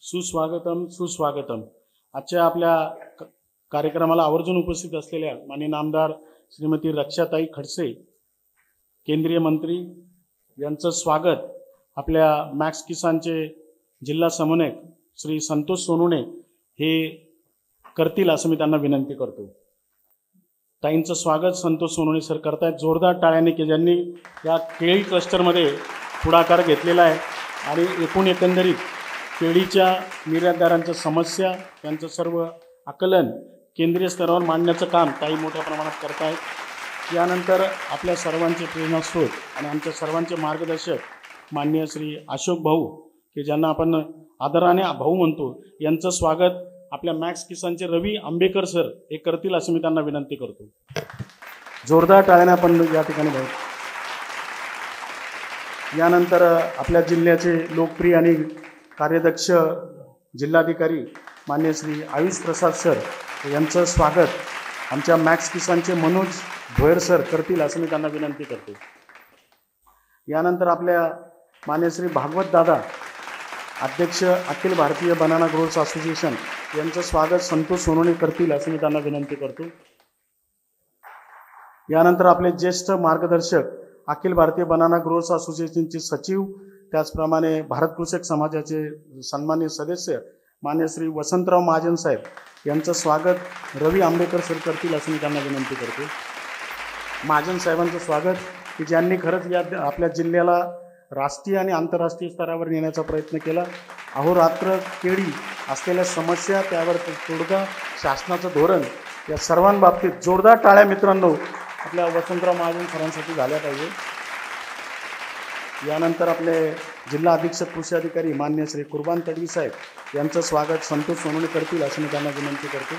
सुस्वागतम सुस्वागतम। आजच्या आपल्या कार्यक्रमाला आवर्जून उपस्थित असलेल्या माननीय नामदार श्रीमती रक्षाताई खडसे केंद्रीय मंत्री यांचं स्वागत आपल्या मॅक्स किसानचे जिल्हा समन्वयक श्री संतोष सोनवणे हे करतील असं मी त्यांना विनंती करतो। ताईंचं स्वागत संतोष सोनवणे सर करतायत जोरदार टाळ्यांनी की ज्यांनी या केळी क्लस्टरमध्ये पुढाकार घेतलेला आहे आणि एकंदरीत केळीच्या निर्यातदारांच्या समस्या त्यांचं सर्व आकलन केंद्रीय स्तरावर मांडण्याचं काम ताई मोठ्या प्रमाणात करतायत। यानंतर आपल्या सर्वांचे प्रेरणास्रोत आणि आमच्या सर्वांचे मार्गदर्शक माननीय श्री अशोक भाऊ की ज्यांना आपण आदराने भाऊ म्हणतो यांचं स्वागत आपल्या मॅक्स किसानचे रवी आंबेकर सर हे करतील असं मी त्यांना विनंती करतो। जोरदार टाळ्याने आपण या ठिकाणी भाऊ। यानंतर आपल्या जिल्ह्याचे लोकप्रिय आणि कार्यदक्ष जिल्हाधिकारी माननीय श्री आयुष प्रसाद सर यांचं स्वागत आमच्या मॅक्स किसानचे मनोज भोयर सर करतील असं मी त्यांना विनंती करतो। यानंतर आपल्या माननीय श्री भागवत दादा अध्यक्ष Akhil Bharatiya banana growers association यांचं स्वागत संतोष सोनवणे करतील असं मी त्यांना विनंती करतो। यानंतर आपले ज्येष्ठ मार्गदर्शक अखिल भारतीय बनाना ग्रोवर्स असोसिएशनचे सचिव त्याचप्रमाणे भारत कृषक समाजाचे सन्माननीय सदस्य मान्य श्री वसंतराव महाजन साहेब यांचं स्वागत रवी आंबेकर सर करतील असं मी त्यांना विनंती करतो। महाजन साहेबांचं स्वागत की ज्यांनी खरंच या आपल्या जिल्ह्याला राष्ट्रीय आणि आंतरराष्ट्रीय स्तरावर नेण्याचा प्रयत्न केला। अहोरात्र केळी असलेल्या समस्या त्यावर तोडगा शासनाचं धोरण या सर्वांबाबतीत जोरदार टाळ्या मित्रांनो आपल्या वसंतराव महाजन सरांसाठी झाल्या पाहिजे। यानंतर आपले जिल्हा अधीक्षक कृषी अधिकारी मान्य श्री कुर्बान तडवी साहेब यांचं स्वागत संतोष सोनवणे करतील असं मी त्यांना विनंती करतो।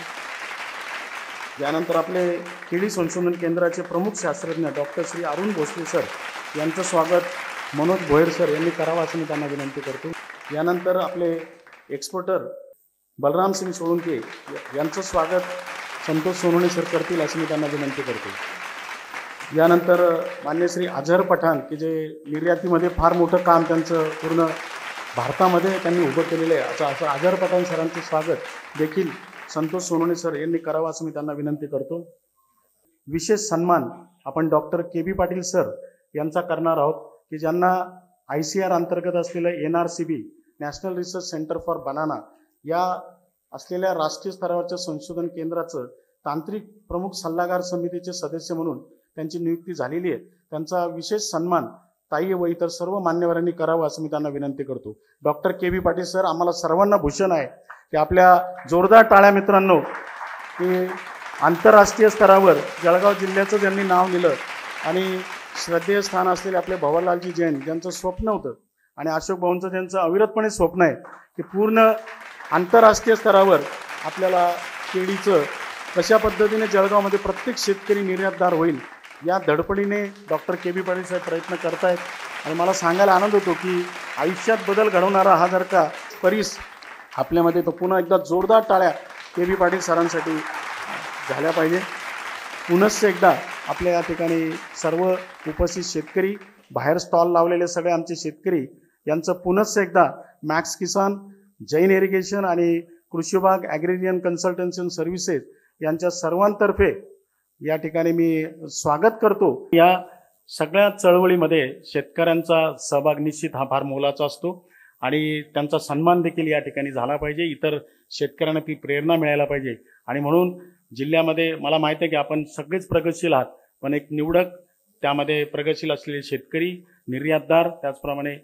यानंतर आपले केळी संशोधन केंद्राचे प्रमुख शास्त्रज्ञ डॉक्टर श्री अरुण भोसले सर यांचं स्वागत मनोज भोयर सर यांनी करावं असं मी त्यांना विनंती करतो। यानंतर आपले एक्सपोर्टर बलराम सिंग सोळंके यांचं स्वागत संतोष सोनवणे सर करतील असं मी त्यांना विनंती करतो। यानंतर मान्य श्री अजहर पठाण की जे निर्यातीमध्ये फार मोठं काम त्यांचं पूर्ण भारतामध्ये त्यांनी उभं केलेलं आहे असं अजहर पठाण सरांचं स्वागत देखील संतोष सोनवणे सर यांनी करावं असं मी त्यांना विनंती करतो। विशेष सन्मान आपण डॉक्टर के.बी. पाटील सर यांचा करणार आहोत की ज्यांना ICAR अंतर्गत असलेलं NRCB national research centre for banana या असलेल्या राष्ट्रीय स्तरावरच्या संशोधन केंद्राचं तांत्रिक प्रमुख सल्लागार समितीचे सदस्य म्हणून त्यांची नियुक्ती झालेली आहे। त्यांचा विशेष सन्मान ताई व इतर सर्व मान्यवरांनी करावा असं मी त्यांना विनंती करतो। Doctor KB. पाटील सर आम्हाला सर्वांना भूषण आहे की आपल्या जोरदार टाळ्या मित्रांनो की आंतरराष्ट्रीय स्तरावर जळगाव जिल्ह्याचं ज्यांनी नाव लिहिलं आणि श्रद्धेय स्थान असलेले आपले भवरलालजी जैन ज्यांचं स्वप्न होतं आणि अशोक भाऊंचं त्यांचं अविरतपणे स्वप्न आहे की पूर्ण आंतरराष्ट्रीय स्तरावर आपल्याला केळीचं कशा पद्धतीने जळगावमध्ये प्रत्येक शेतकरी निर्यातदार होईल या धडपडीने डॉक्टर के.बी. पाटील साहेब प्रयत्न करतायत आणि मला सांगायला आनंद होतो की आयुष्यात बदल घडवणारा हा जर का परिस आपल्यामध्ये तो पुन्हा एकदा जोरदार टाळ्या के.बी. पाटील सरांसाठी झाल्या पाहिजे। पुनश्च एकदा आपल्या या ठिकाणी सर्व उपस्थित शेतकरी बाहेर स्टॉल लावलेले सगळे आमचे शेतकरी यांचं पुनश्च एकदा मॅक्स किसान जैन इरिगेशन आणि कृषी विभाग ॲग्रेरियन कन्सल्टन्सी सर्व्हिसेस यांच्या सर्वांतर्फे या ठिकाणी मी स्वागत करतो। या सगळ्या चळवळीमध्ये शेतकऱ्यांचा सहभाग निश्चित हा फार मोलाचा असतो आणि त्यांचा सन्मान देखील या ठिकाणी झाला पाहिजे। इतर शेतकऱ्यांना ती प्रेरणा मिळायला पाहिजे आणि म्हणून जिल्ह्यामध्ये मला माहिती आहे की आपण सगळेच प्रगतशील आहात पण एक निवडक त्यामध्ये प्रगतशील असलेले शेतकरी निर्यातदार त्याचप्रमाणे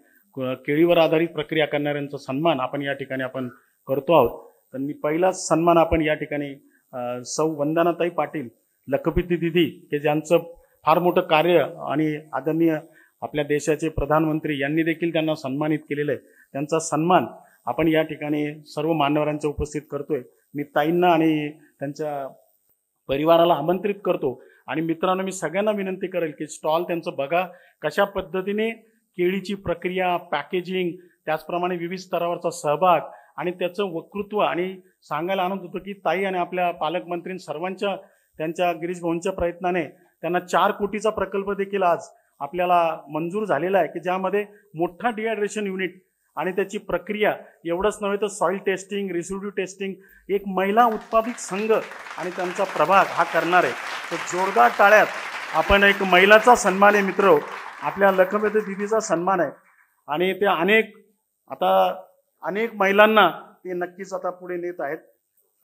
केळीवर आधारित प्रक्रिया करणाऱ्यांचा सन्मान आपण या ठिकाणी आपण करतो आहोत। तर पहिलाच सन्मान आपण या ठिकाणी सौ वंदनाताई पाटील लखपती दिदी हे ज्यांचं फार मोठं कार्य आणि आदरणीय आपल्या देशाचे प्रधानमंत्री यांनी देखील त्यांना सन्मानित केलेलं आहे त्यांचा सन्मान आपण या ठिकाणी सर्व मान्यवरांच्या उपस्थित करतोय। मी ताईंना आणि त्यांच्या परिवाराला आमंत्रित करतो आणि मित्रांनो मी सगळ्यांना विनंती करेल की स्टॉल त्यांचं बघा कशा पद्धतीने केळीची प्रक्रिया पॅकेजिंग त्याचप्रमाणे विविध स्तरावरचा सहभाग आणि त्याचं वक्तृत्व आणि सांगायला आनंद होतो की ताई आणि आपल्या पालकमंत्री सर्वांच्या त्यांच्या गिरीश भाऊंच्या प्रयत्नाने त्यांना 4 कोटीचा प्रकल्प देखील आज आपल्याला मंजूर झालेला आहे की ज्यामध्ये मोठा डिहायड्रेशन युनिट आणि त्याची प्रक्रिया एवढंच नव्हे तर सॉइल टेस्टिंग, रेसिड्यू टेस्टिंग एक महिला उत्पादित संघ आणि त्यांचा प्रभाग हा करणार आहे. तर जोरदार टाळ्यात आपण एक महिलाचा सन्मान आहे मित्र, आपल्या लखमेते दिदीचा सन्मान आहे आणि ते अनेक महिलांना ते नक्कीच आता पुढे नेत आहेत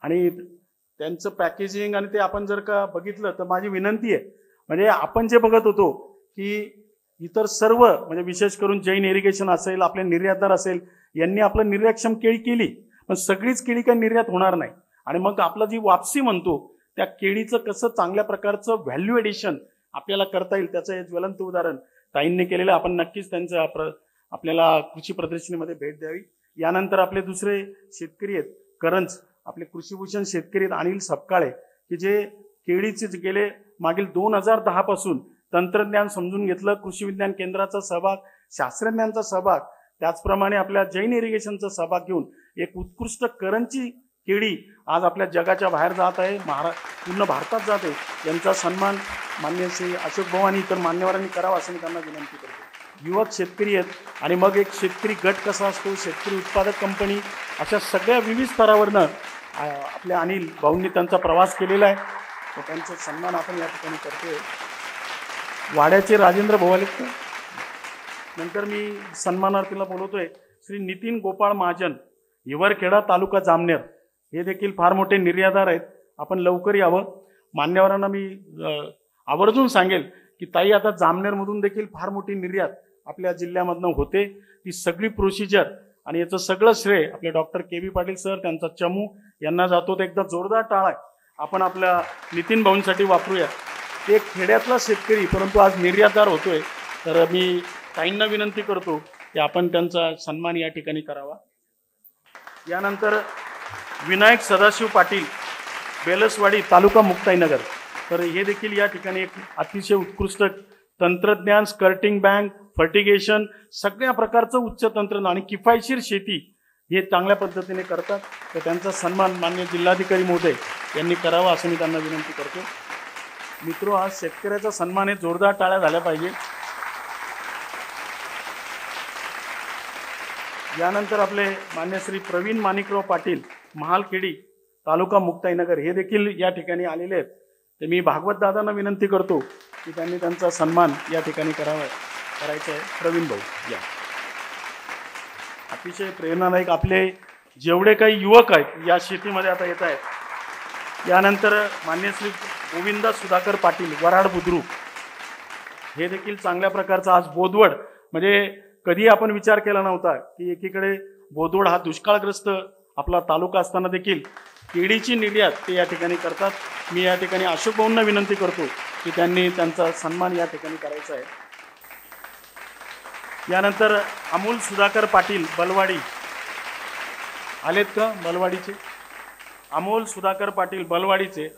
आणि त्यांचं पॅकेजिंग आणि ते आपण जर का बघितलं तर माझी विनंती आहे, म्हणजे आपण जे बघत होतो की इतर सर्व म्हणजे विशेष करून जैन इरिगेशन असेल, आपले निर्यातदार असेल, यांनी आपलं निर्यातक्षम केळी केली, पण सगळीच केळी काही निर्यात होणार नाही आणि मग आपलं जी वापसी म्हणतो त्या केळीचं कसं चांगल्या प्रकारचं व्हॅल्यू एडिशन आपल्याला करता येईल त्याचं हे ज्वलंत उदाहरण ताईंनी केलेलं. आपण नक्कीच त्यांचं आपल्याला कृषी प्रदर्शनीमध्ये भेट द्यावी. यानंतर आपले दुसरे शेतकरी आहेत करंज, आपले कृषीभूषण शेतकरी आहेत अनिल सपकाळे, की जे केळीचे गेले मागील 2010 पासून तंत्रज्ञान समजून घेतलं, कृषी विज्ञान केंद्राचा सहभाग, शास्त्रज्ञांचा सहभाग, त्याचप्रमाणे आपल्या जैन इरिगेशनचा सहभाग घेऊन एक उत्कृष्ट करंजची केळी आज आपल्या जगाच्या बाहेर जात आहे, पूर्ण भारतात जाते. यांचा सन्मान माननीय श्री अशोक भाऊ आणि इतर मान्यवरांनी करावा असं मी त्यांना विनंती करतो. युवक शेतकरी आहेत आणि मग एक शेतकरी गट कसा असतो, शेतकरी उत्पादक कंपनी, अशा सगळ्या विविध स्तरावरनं आपल्या अनिल भाऊंनी त्यांचा प्रवास केलेला आहे, तर त्यांचा सन्मान आपण या ठिकाणी करतोय. वाड्याचे राजेंद्र भाऊ आलेत का? नंतर मी सन्मानार्थीला बोलवतोय श्री नितीन गोपाळ महाजन, हिवरखेडा तालुका जामनेर, हे देखील फार मोठे निर्यातदार आहेत. आपण लवकर यावं. मान्यवरांना मी आवर्जून सांगेल की ताई आता जामनेरमधून देखील फार मोठी निर्यात आपल्या जिल्ह्यामधनं होते. ती सगळी प्रोसिजर आणि याचं सगळं श्रेय आपले डॉक्टर के बी पाटील सर, त्यांचा चमू यांना जातो. तर एकदा जोरदार टाळा आपण आपल्या नितीन भाऊंसाठी वापरूया. ते खेड्यातला शेतकरी परंतु आज निर्यातदार होतोय, तर मी ताईंना विनंती करतो की आपण त्यांचा सन्मान या ठिकाणी करावा. यानंतर विनायक सदाशिव पाटील, बेलसवाडी तालुका मुक्ताईनगर, तर हे देखील या ठिकाणी एक अतिशय उत्कृष्ट तंत्रज्ञान, स्कर्टिंग बँक, फर्टिगेशन, सगळ्या प्रकारचं उच्च तंत्रज्ञान आणि किफायतशीर शेती हे चांगल्या पद्धतीने करतात. तर त्यांचा सन्मान माननीय जिल्हाधिकारी महोदय यांनी करावा असं मी त्यांना विनंती करतो. मित्रो, आज शेतकऱ्याचा सन्मान आहे, जोरदार टाळ्या झाल्या पाहिजे. यानंतर आपले मान्य श्री प्रवीण माणिकराव पाटील, महालखेडी तालुका मुक्ताईनगर, हे देखील या ठिकाणी आलेले आहेत. तर मी भागवत दादांना विनंती करतो की त्यांनी त्यांचा सन्मान या ठिकाणी करायचा आहे. प्रवीण भाऊ या. अतिशय प्रेरणादायक आपले जेवढे काही युवक आहेत या शेतीमध्ये आता येत आहेत. यानंतर मान्य श्री गोविंदा सुधाकर पाटील, वराड बुद्रुक, हे देखील चांगल्या प्रकारचा आज बोदवड, म्हणजे कधी आपण विचार केला नव्हता की एकीकडे बोदवड हा दुष्काळग्रस्त आपला तालुका असताना देखील केळीची निर्यात ते या ठिकाणी करतात. मी या ठिकाणी अशोक भाऊंना विनंती करतो की त्यांनी त्यांचा सन्मान या ठिकाणी करायचा आहे. यानंतर अमोल सुधाकर पाटील, बलवाडी, आलेत का बलवाडीचे? अमोल सुधाकर पाटील बलवाडीचे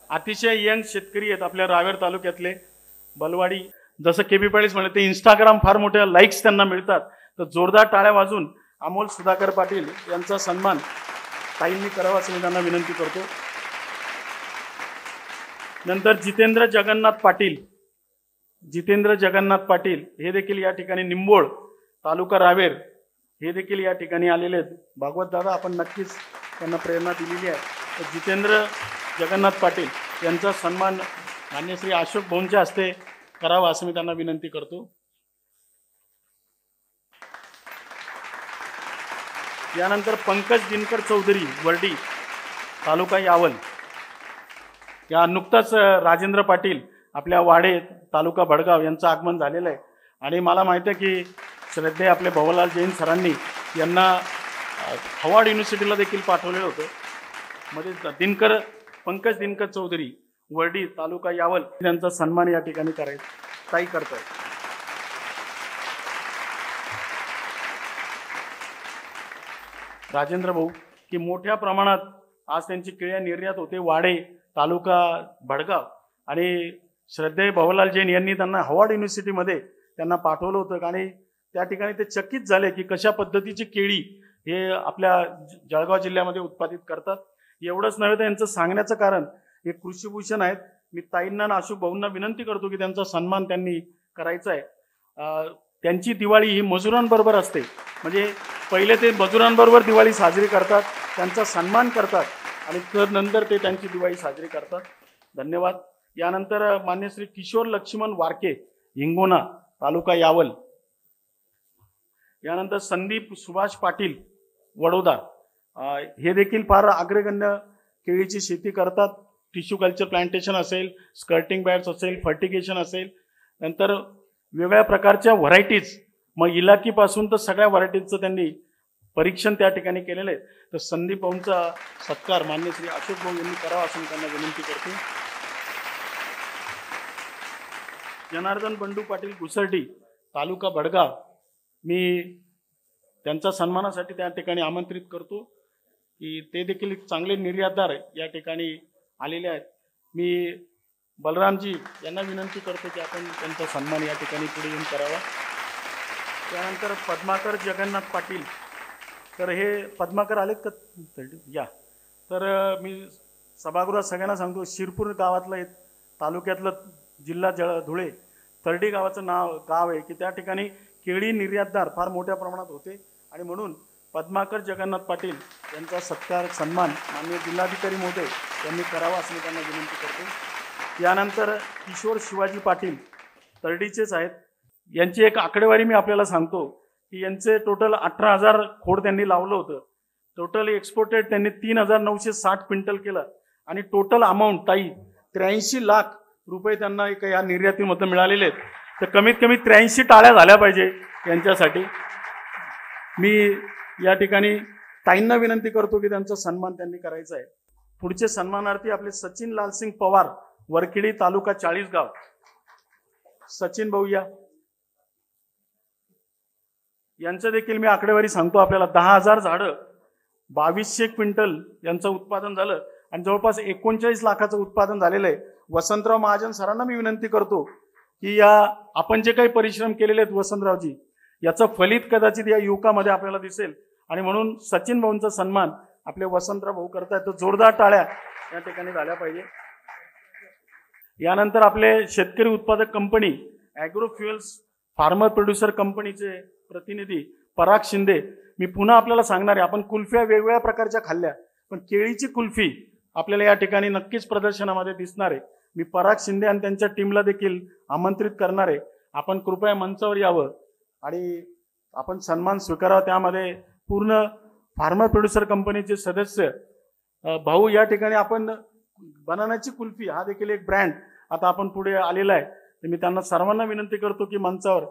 अतिशय यंग शेतकरी आहेत आपल्या रावेर तालुक्यातले. बलवाडी, जसं के बी पाटील म्हणले, ते इंस्टाग्राम फार मोठ्या लाईक्स त्यांना मिळतात. तर जोरदार टाळ्या वाजून अमोल सुधाकर पाटील यांचा सन्मान ताईंनी करावा असं मी त्यांना विनंती करतो. नंतर जितेंद्र जगन्नाथ पाटील, हे देखील या ठिकाणी निंबोळ तालुका रावेर, हे देखील या ठिकाणी आलेले आहेत. भागवत दादा आपण नक्कीच त्यांना प्रेरणा दिलेली आहे. तर जितेंद्र जगन्नाथ पाटील यांचा सन्मान मान्य श्री अशोक भाऊंच्या हस्ते करावा असं मी त्यांना विनंती करतो. यानंतर पंकज दिनकर चौधरी, वर्डी तालुका यावल, या नुकताच राजेंद्र पाटील आपल्या वाडे तालुका भडगाव यांचं आगमन झालेलं आहे आणि मला माहिती आहे की श्रद्धेय आपले भवलाल जैन सरांनी यांना हवार्ड युनिव्हर्सिटीला देखील पाठवलेलं होतं. मध्ये पंकज दिनकर चौधरी, वर्डी तालुका यावल, यांचा सन्मान या ठिकाणी ताई करताय. राजेंद्र भाऊ की मोठ्या प्रमाणात आज त्यांची केळी निर्यात होते. वाडे तालुका भडगाव आणि श्रद्धेय भवलाल जैन यांनी त्यांना हवार्ड युनिव्हर्सिटीमध्ये त्यांना पाठवलं होतं आणि त्या ठिकाणी ते चकित झाले की कशा पद्धतीची केळी हे आपल्या जळगाव जिल्ह्यामध्ये उत्पादित करतात. एवढंच नव्हे तर यांचं सांगण्याचं कारण हे कृषीभूषण आहेत. मी ताईंना अशोक भाऊंना विनंती करतो की त्यांचा सन्मान त्यांनी करायचा आहे. त्यांची दिवाळी ही मजुरांबरोबर असते. म्हणजे पहिले ते मजुरांबरोबर दिवाळी साजरी करतात, त्यांचा सन्मान करतात आणि तर नंतर ते त्यांची दिवाळी साजरी करतात. धन्यवाद. यानंतर मान्य श्री किशोर लक्ष्मण वारके, हिंगोना, तालुका यावल. यानंतर संदीप सुभाष पाटील, वडोदा. हे देखील फार अग्रगण्य केळीची शेती करतात. टिश्यू कल्चर प्लांटेशन असेल, स्कर्टिंग बॅट्स असेल, फर्टिगेशन असेल, नंतर वेगळ्या प्रकारच्या व्हरायटीज, मग इलाकीपासून तर सगळ्या व्हरायटीजचं त्यांनी परीक्षण त्या ठिकाणी केलेलं आहे. तर संदीप भाऊंचा सत्कार मान्य श्री अशोक भाऊ यांनी करावा असं त्यांना विनंती करते. जनार्दन बंडू पाटील घुसर्डी, तालुका भडगाव. मी त्यांच्या सन्मानासाठी त्या ठिकाणी आमंत्रित करतो की ते देखील चांगले निर्यातदार या ठिकाणी आलेले आहेत. मी बलरामजी यांना विनंती करतो की आपण त्यांचा सन्मान या ठिकाणी पुढे येऊन करावा. त्यानंतर पद्माकर जगन्नाथ पाटील. तर हे पद्माकर आलेत का? या. तर मी सभागृहात सगळ्यांना सांगतो, शिरपूर गावातलं एक तालुक्यातलं जिल्हा धुळे तरडी गावाचं गाव आहे की त्या ठिकाणी केळी निर्यातदार फार मोठ्या प्रमाणात होते आणि म्हणून पद्माकर जगन्नाथ पाटील यांचा सत्कार सन्मान माननीय जिल्हाधिकारी महोदय यांनी करावा असं मी त्यांना विनंती करतो. यानंतर किशोर शिवाजी पाटील, तरडीचेच आहेत. यांची एक आकडेवारी मी आपल्याला सांगतो की यांचे टोटल 18,000 खोड त्यांनी लावलं होतं. टोटल एक्सपोर्टेड त्यांनी 3,960 क्विंटल केलं आणि टोटल अमाऊंट ताई 83 लाख रुपये त्यांना एक या निर्यातीमधून मिळालेले आहेत. तर कमीत कमी 83 टाळ्या झाल्या पाहिजे यांच्यासाठी. मी या ठिकाणी ताईंना विनंती करतो की त्यांचा सन्मान त्यांनी करायचा आहे. पुढचे सन्मानार्थी आपले सचिन लालसिंग पवार, वरखेडी, तालुका चाळीसगाव. सचिन भाऊ या. यांचं देखील मी आकडेवारी सांगतो आपल्याला. 10,000 झाडं, 2200 क्विंटल यांचं उत्पादन झालं आणि जवळपास 39 लाखाचं उत्पादन झालेलं आहे. वसंतराव महाजन सरांना मी विनंती करतो की या आपण जे काही परिश्रम केलेले आहेत वसंतरावजी, याचं फलित कदाचित या युवकामध्ये आपल्याला दिसेल आणि म्हणून सचिन भाऊंचा सन्मान आपले वसंतराव भाऊ करतायत. तर जोरदार टाळ्या या ठिकाणी झाल्या पाहिजे. यानंतर आपले शेतकरी उत्पादक company agro fuels farmer producer कंपनीचे प्रतिनिधी पराग शिंदे. मी पुन्हा आपल्याला सांगणार आहे, आपण कुल्फ्या वेगवेगळ्या प्रकारच्या खाल्ल्या, पण केळीची कुल्फी आपल्याला या ठिकाणी नक्कीच प्रदर्शनामध्ये दिसणार आहे. मी पराग शिंदे आणि त्यांच्या टीमला देखील आमंत्रित करणार आहे. आपण कृपया मंचावर यावं आणि आपण सन्मान स्वीकारावा. त्यामध्ये पूर्ण फार्मर प्रोड्युसर कंपनीचे सदस्य भाऊ या ठिकाणी आपण बनानाची कुल्फी हा देखील एक ब्रँड आता आपण पुढे आलेला आहे. तर मी त्यांना सर्वांना विनंती करतो की मंचावर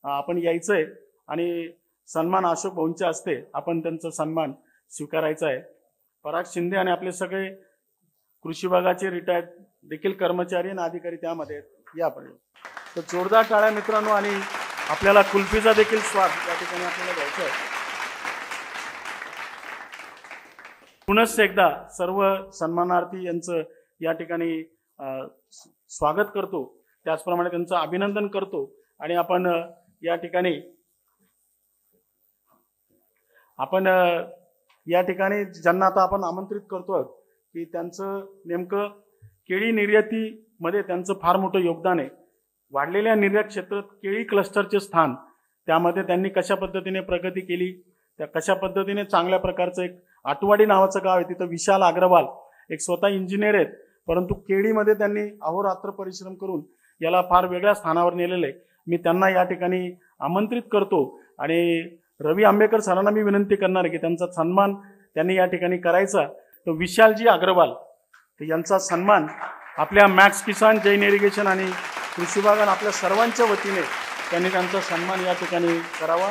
आपण यायचंय आणि सन्मान अशोक भाऊंच्या हस्ते आपण त्यांचा सन्मान स्वीकारायचा आहे. पराग शिंदे आणि आपले सगळे कृषी विभागाचे रिटायर्ड देखील कर्मचारी आणि अधिकारी त्यामध्ये या पर्यंत. तर जोरदार टाळ्या मित्रांनो. आणि आपल्याला कुल्फीचा देखील स्वाद या ठिकाणी आपल्याला घ्यायचा आहे. पुनश्च एकदा सर्व सन्मानार्थी यांचं या ठिकाणी स्वागत करतो, त्याचप्रमाणे त्यांचं अभिनंदन करतो आणि आपण या ठिकाणी ज्यांना आता आपण आमंत्रित करतो की त्यांचं नेमकं केळी निर्यातीमध्ये त्यांचं फार मोठं योगदान आहे. वाढलेल्या निर्यात क्षेत्रात केळी क्लस्टरचे स्थान, त्यामध्ये त्यांनी कशा पद्धतीने प्रगती केली, त्या कशा पद्धतीने चांगल्या प्रकारचं एक आटवाडी नावाचं गाव आहे, तिथं विशाल अग्रवाल एक स्वतः इंजिनियर आहेत, परंतु केळीमध्ये त्यांनी अहोरात्र परिश्रम करून याला फार वेगळ्या स्थानावर नेलेलं आहे. मी त्यांना या ठिकाणी आमंत्रित करतो आणि रवी आंबेकर सरांना मी विनंती करणार आहे की त्यांचा सन्मान त्यांनी या ठिकाणी करायचा. तो विशालजी अग्रवाल यांचा सन्मान आपल्या मॅक्स किसान, जैन इरिगेशन आणि कृषी विभाग आपल्या सर्वांच्या वतीने त्यांनी त्यांचा सन्मान या ठिकाणी करावा.